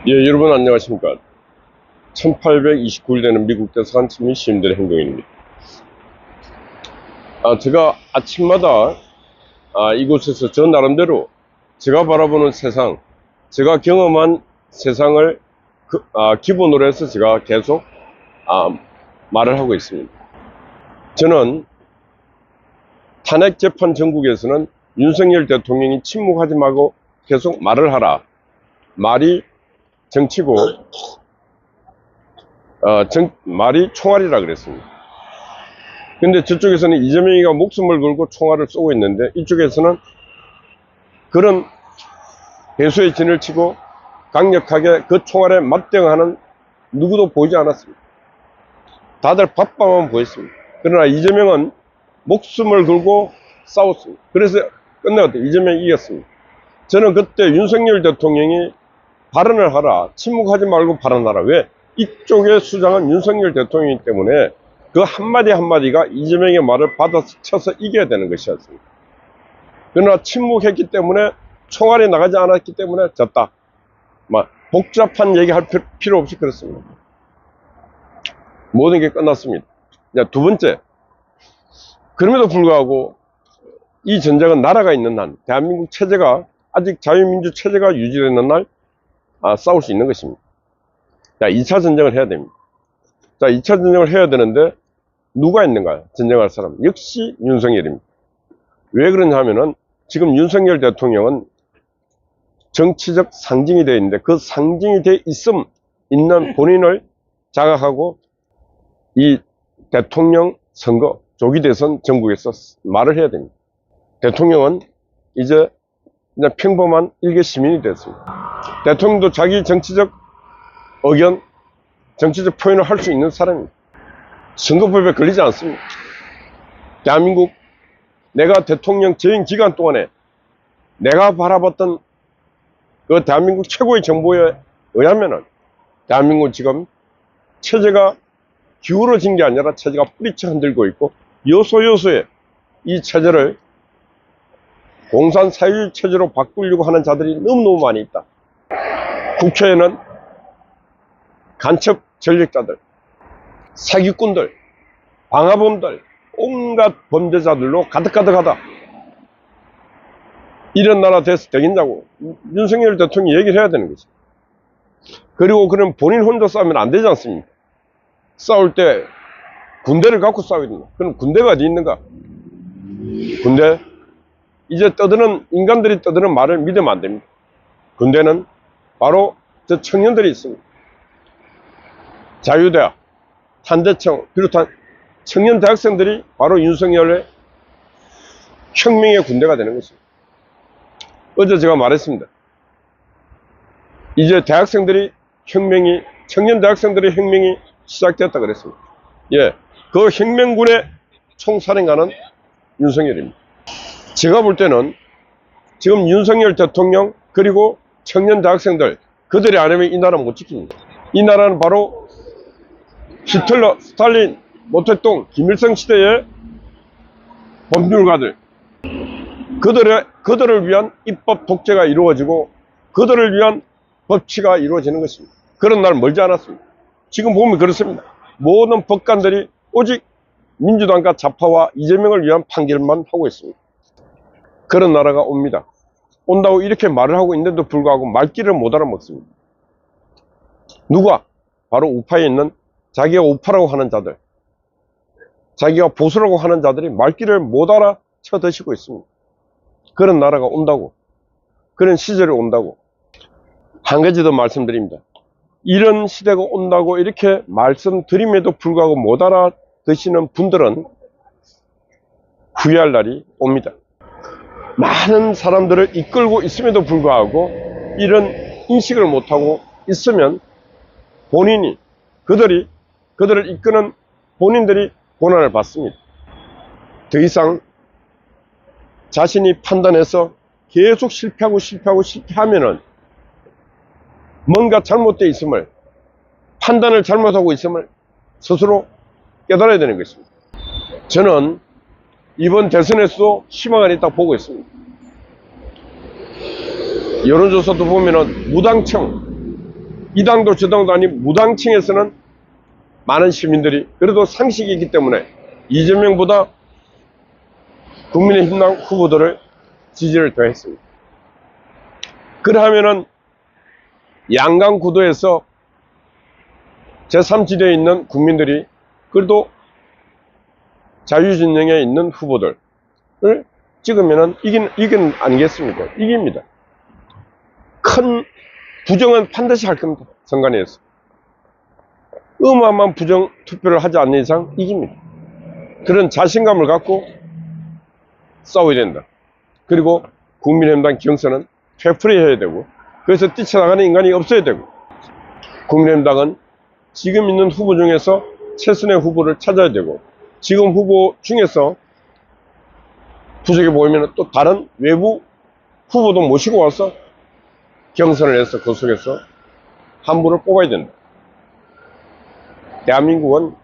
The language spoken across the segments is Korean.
예, 여러분 안녕하십니까. 1829일 되는 미국 대사관 시민 시민들의 행동입니다. 제가 아침마다 이곳에서 저 나름대로 제가 바라보는 세상, 제가 경험한 세상을 기본으로 해서 제가 계속 말을 하고 있습니다. 저는 탄핵 재판 전국에서는 윤석열 대통령이 침묵하지 말고 계속 말을 하라. 말이 정치고 말이 총알이라 그랬습니다. 근데 저쪽에서는 이재명이가 목숨을 걸고 총알을 쏘고 있는데 이쪽에서는 그런 배수의 진을 치고 강력하게 그 총알에 맞대응하는 누구도 보이지 않았습니다. 다들 밥밥만 보였습니다. 그러나 이재명은 목숨을 걸고 싸웠습니다. 그래서 끝내갔다. 이재명이 이겼습니다. 저는 그때 윤석열 대통령이 발언을 하라, 침묵하지 말고 발언하라. 왜? 이쪽의 수장은 윤석열 대통령이기 때문에 그 한마디 한마디가 이재명의 말을 받아서 쳐서 이겨야 되는 것이었습니다. 그러나 침묵했기 때문에 총알이 나가지 않았기 때문에 졌다. 복잡한 얘기할 필요 없이 그렇습니다. 모든 게 끝났습니다. 두 번째, 그럼에도 불구하고 이 전쟁은 나라가 있는 한, 대한민국 체제가 아직 자유민주 체제가 유지되는 날 싸울 수 있는 것입니다. 2차 전쟁을 해야 됩니다. 2차 전쟁을 해야 되는데 누가 있는가요? 전쟁할 사람. 역시 윤석열입니다. 왜 그러냐 하면은 지금 윤석열 대통령은 정치적 상징이 되어 있는데 그 상징이 되어 있는 본인을 자각하고 이 대통령 선거, 조기 대선 전국에서 말을 해야 됩니다. 대통령은 이제 그냥 평범한 일개 시민이 됐습니다. 대통령도 자기 정치적 의견, 정치적 표현을 할 수 있는 사람입니다. 선거법에 걸리지 않습니다. 대한민국 내가 대통령 재임 기간 동안에 내가 바라봤던 그 대한민국 최고의 정보에 의하면은 대한민국 지금 체제가 기울어진 게 아니라 체제가 뿌리쳐 흔들고 있고 요소요소에 이 체제를 공산사회주의 체제로 바꾸려고 하는 자들이 너무너무 많이 있다. 국회에는 간첩 전력자들, 사기꾼들, 방화범들, 온갖 범죄자들로 가득가득하다. 이런 나라 돼서 되겠냐고 윤석열 대통령이 얘기를 해야 되는 거죠. 그리고 그럼 본인 혼자 싸우면 안 되지 않습니까? 싸울 때 군대를 갖고 싸워야 된다. 그럼 군대가 어디 있는가? 군대? 이제 인간들이 떠드는 말을 믿으면 안 됩니다. 군대는 바로 저 청년들이 있습니다. 자유대학, 탄대청 비롯한 청년 대학생들이 바로 윤석열의 혁명의 군대가 되는 것입니다. 어제 제가 말했습니다. 이제 청년 대학생들의 혁명이 시작되었다 그랬습니다. 예, 그 혁명군의 총사령관은 윤석열입니다. 제가 볼 때는 지금 윤석열 대통령 그리고 청년 대학생들 그들이 아니면 이 나라 못 지킵니다. 이 나라는 바로 히틀러, 스탈린, 모택동, 김일성 시대의 법률가들 그들을 위한 입법 독재가 이루어지고 그들을 위한 법치가 이루어지는 것입니다. 그런 날 멀지 않았습니다. 지금 보면 그렇습니다. 모든 법관들이 오직 민주당과 좌파와 이재명을 위한 판결만 하고 있습니다. 그런 나라가 옵니다. 온다고 이렇게 말을 하고 있는데도 불구하고 말귀를 못 알아먹습니다. 누가? 바로 우파에 있는 자기가 우파라고 하는 자들, 자기가 보수라고 하는 자들이 말귀를 못 알아쳐 드시고 있습니다. 그런 나라가 온다고, 그런 시절이 온다고. 한 가지 더 말씀드립니다. 이런 시대가 온다고 이렇게 말씀드림에도 불구하고 못 알아듣시는 분들은 후회할 날이 옵니다. 많은 사람들을 이끌고 있음에도 불구하고 이런 인식을 못하고 있으면 본인이 그들을 이끄는 본인들이 고난을 받습니다. 더 이상 자신이 판단해서 계속 실패하면은 뭔가 잘못되어 있음을, 판단을 잘못하고 있음을 스스로 깨달아야 되는 것입니다. 저는 이번 대선에서도 희망을 있다고 보고 있습니다. 여론조사도 보면은 무당청, 이 당도 저 당도 아닌 무당층에서는 많은 시민들이 그래도 상식이 있기 때문에 이재명보다 국민의힘당 후보들을 지지를 더했습니다. 그러하면은 양강 구도에서 제3지대에 있는 국민들이 그래도 자유진영에 있는 후보들을 찍으면은 이긴 아니겠습니까? 이깁니다. 큰 부정은 반드시 할 겁니다. 선관위에서. 어마어마한 부정 투표를 하지 않는 이상 이깁니다. 그런 자신감을 갖고 싸워야 된다. 그리고 국민의힘당 경선은 되풀이해야 되고 그래서 뛰쳐나가는 인간이 없어야 되고 국민의힘당은 지금 있는 후보 중에서 최선의 후보를 찾아야 되고 지금 후보 중에서 부족해 보이면 또 다른 외부 후보도 모시고 와서 경선을 해서 그 속에서 한 분을 뽑아야 된다. 대한민국은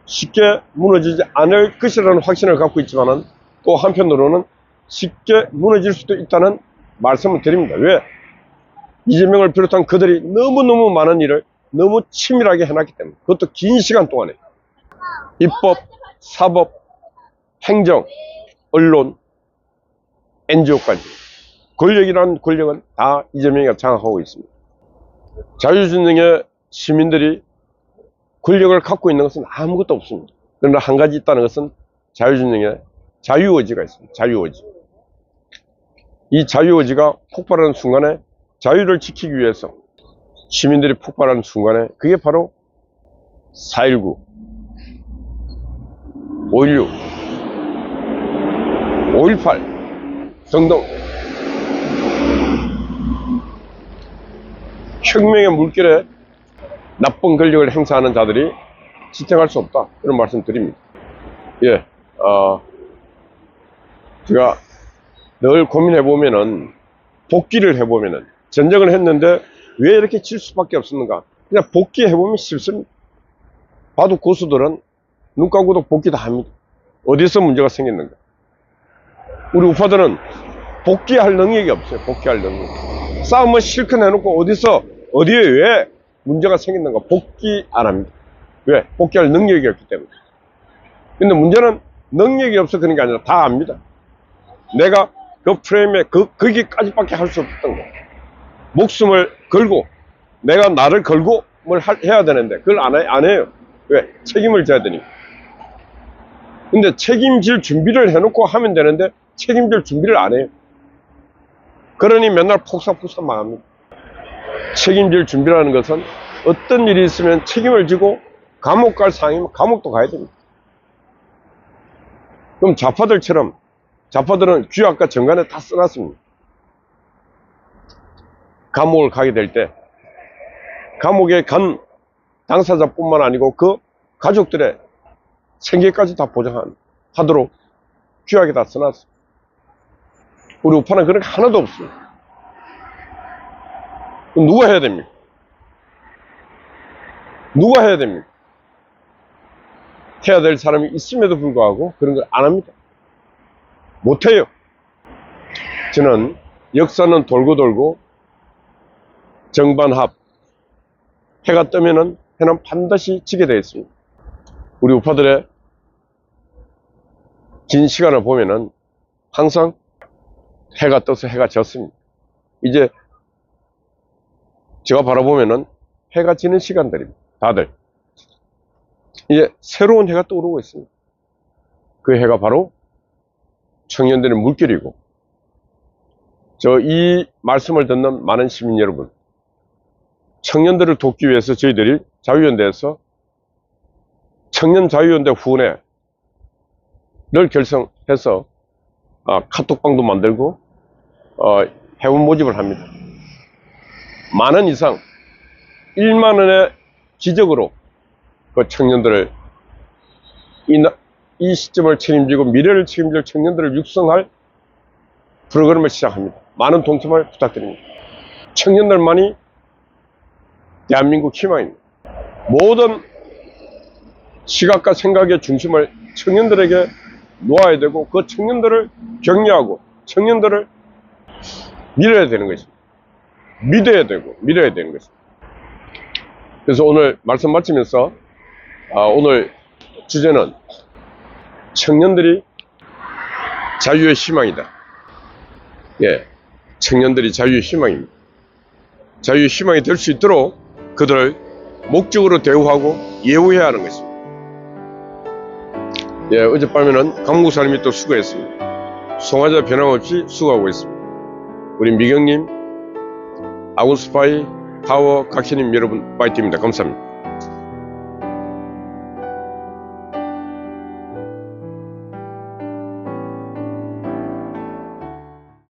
쉽게 무너지지 않을 것이라는 확신을 갖고 있지만은 또 한편으로는 쉽게 무너질 수도 있다는 말씀을 드립니다. 왜? 이재명을 비롯한 그들이 너무너무 많은 일을 너무 치밀하게 해놨기 때문에 그것도 긴 시간 동안에 입법, 사법, 행정, 언론, NGO까지 권력이라는 권력은 다 이재명이가 장악하고 있습니다. 자유진영의 시민들이 권력을 갖고 있는 것은 아무것도 없습니다. 그러나 한 가지 있다는 것은 자유진영의 자유의지가 있습니다. 자유의지. 이 자유의지가 폭발하는 순간에 자유를 지키기 위해서 시민들이 폭발하는 순간에 그게 바로 4.19, 5.16, 5.18 등등 혁명의 물결에 나쁜 권력을 행사하는 자들이 지탱할 수 없다. 이런 말씀 드립니다. 예, 제가 늘 고민해보면은 복귀를 해보면은 전쟁을 했는데 왜 이렇게 질 수밖에 없었는가? 그냥 복귀해보면 쉽습니다. 바둑 고수들은 눈 감고도 복귀 다 합니다. 어디서 문제가 생겼는가? 우리 우파들은 복귀할 능력이 없어요. 복귀할 능력. 싸움을 실컷 해놓고 어디에 왜 문제가 생겼는가? 복귀 안 합니다. 왜? 복귀할 능력이 없기 때문에. 근데 문제는 능력이 없어 그런 게 아니라 다 압니다. 내가 그 프레임에 거기까지밖에 할 수 없었던 거. 목숨을 걸고 내가 나를 걸고 뭘 해야 되는데 그걸 안 해요. 왜? 책임을 져야 되니까. 근데 책임질 준비를 해놓고 하면 되는데 책임질 준비를 안 해요. 그러니 맨날 폭삭폭삭 망합니다. 책임질 준비라는 것은 어떤 일이 있으면 책임을 지고 감옥 갈 상황이면 감옥도 가야 됩니다. 그럼 좌파들은 규약과 정관에 다 써놨습니다. 감옥을 가게 될 때 감옥에 간 당사자뿐만 아니고 그 가족들의 생계까지 다 보장하도록 규약에 다 써놨습니다. 우리 우파는 그런 게 하나도 없습니다. 그럼 누가 해야 됩니까? 누가 해야 됩니까? 해야 될 사람이 있음에도 불구하고 그런 걸 안 합니다. 못해요. 저는 역사는 돌고 돌고 정반합, 해가 뜨면은 해는 반드시 지게 되어 있습니다. 우리 우파들의 긴 시간을 보면은 항상 해가 떠서 해가 졌습니다. 이제 제가 바라보면은 해가 지는 시간들입니다. 다들 이제 새로운 해가 떠오르고 있습니다. 그 해가 바로 청년들의 물결이고 이 말씀을 듣는 많은 시민 여러분, 청년들을 돕기 위해서 저희들이 자유연대에서 청년자유연대 후원회를 결성해서 카톡방도 만들고 회원 모집을 합니다. 만원 이상 1만원의 기적으로 그 청년들을 이 시점을 책임지고 미래를 책임질 청년들을 육성할 프로그램을 시작합니다. 많은 동참을 부탁드립니다. 청년들만이 대한민국 희망입니다. 모든 시각과 생각의 중심을 청년들에게 놓아야 되고 그 청년들을 격려하고 청년들을 밀어야 되는 것입니다. 믿어야 되는 것입니다. 그래서 오늘 말씀 마치면서 오늘 주제는 청년들이 자유의 희망이다. 예, 청년들이 자유의 희망입니다. 자유의 희망이 될 수 있도록 그들을 목적으로 대우하고 예우해야 하는 것입니다. 예, 어젯밤에는 강목사님이 또 수고했습니다. 송화자 변함없이 수고하고 있습니다. 우리 미경님, 아군스파이, 파워, 각신님 여러분 파이팅입니다. 감사합니다.